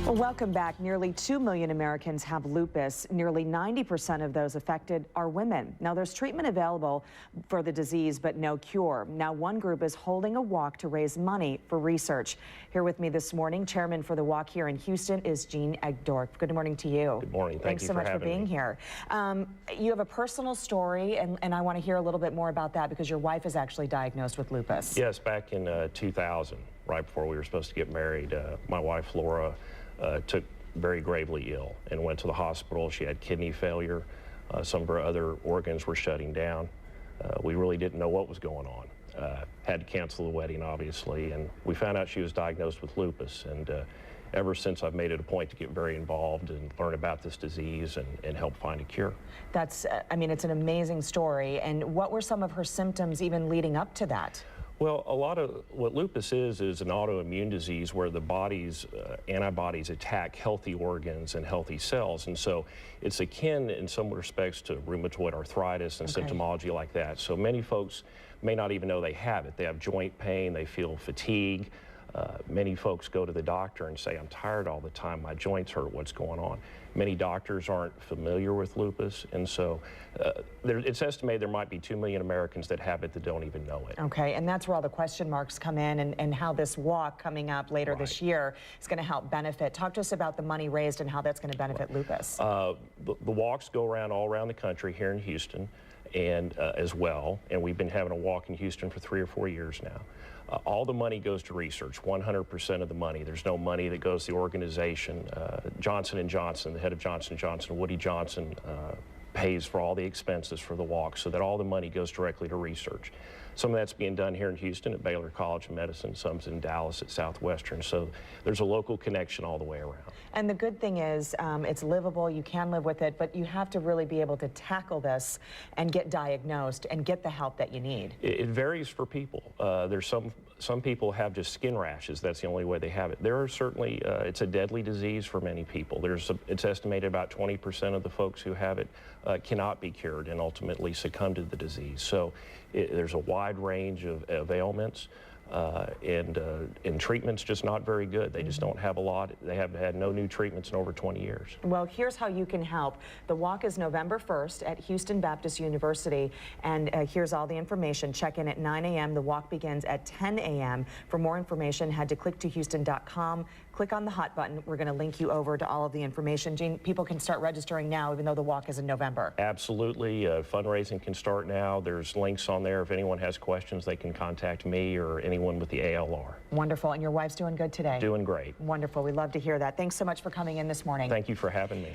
Well, welcome back. Nearly 2 million Americans have lupus. Nearly 90% of those affected are women. Now, there's treatment available for the disease, but no cure. Now, one group is holding a walk to raise money for research. Here with me this morning, chairman for the walk here in Houston is Gene Egdorf. Good morning to you. Good morning. Thanks so much for being here. You have a personal story, and I want to hear a little bit more about that because your wife is actually diagnosed with lupus. Yes, back in 2000, right before we were supposed to get married, my wife, Laura, took very gravely ill and went to the hospital. She had kidney failure. Some of her other organs were shutting down. We really didn't know what was going on. Had to cancel the wedding, obviously, and we found out she was diagnosed with lupus. And ever since, I've made it a point to get very involved and learn about this disease and help find a cure. That's, I mean, it's an amazing story. And what were some of her symptoms even leading up to that? Well, a lot of what lupus is an autoimmune disease where the body's antibodies attack healthy organs and healthy cells. And so it's akin in some respects to rheumatoid arthritis and symptomology like that. So many folks may not even know they have it. They have joint pain, they feel fatigue. Many folks go to the doctor and say, I'm tired all the time, my joints hurt, what's going on? Many doctors aren't familiar with lupus, and so it's estimated there might be 2 million Americans that have it that don't even know it. Okay, and that's where all the question marks come in, and how this walk coming up later this year is going to help benefit. Talk to us about the money raised and how that's going to benefit lupus. The walks go around all around the country here in Houston and as well, and we've been having a walk in Houston for 3 or 4 years now. All the money goes to research, 100% of the money. There's no money that goes to the organization. Johnson & Johnson, the head of Johnson & Johnson, Woody Johnson, pays for all the expenses for the walk so that all the money goes directly to research. Some of that's being done here in Houston at Baylor College of Medicine, some's in Dallas at Southwestern, so there's a local connection all the way around. And the good thing is it's livable, you can live with it, but you have to really be able to tackle this and get diagnosed and get the help that you need. It varies for people. There's some people have just skin rashes, that's the only way they have it. There are certainly, it's a deadly disease for many people. It's estimated about 20% of the folks who have it cannot be cured and ultimately succumb to the disease. So there's a wide range of ailments, and treatment's just not very good. They just don't have a lot. They have had no new treatments in over 20 years. Well, here's how you can help. The walk is November 1st at Houston Baptist University, and here's all the information. Check in at 9 a.m. The walk begins at 10 a.m. For more information, head to clicktohouston.com. Click on the hot button. We're going to link you over to all of the information. Gene, people can start registering now, even though the walk is in November. Absolutely. Fundraising can start now. There's links on there. If anyone has questions, they can contact me or anyone with the ALR. Wonderful. And your wife's doing good today? Doing great. Wonderful. We love to hear that. Thanks so much for coming in this morning. Thank you for having me.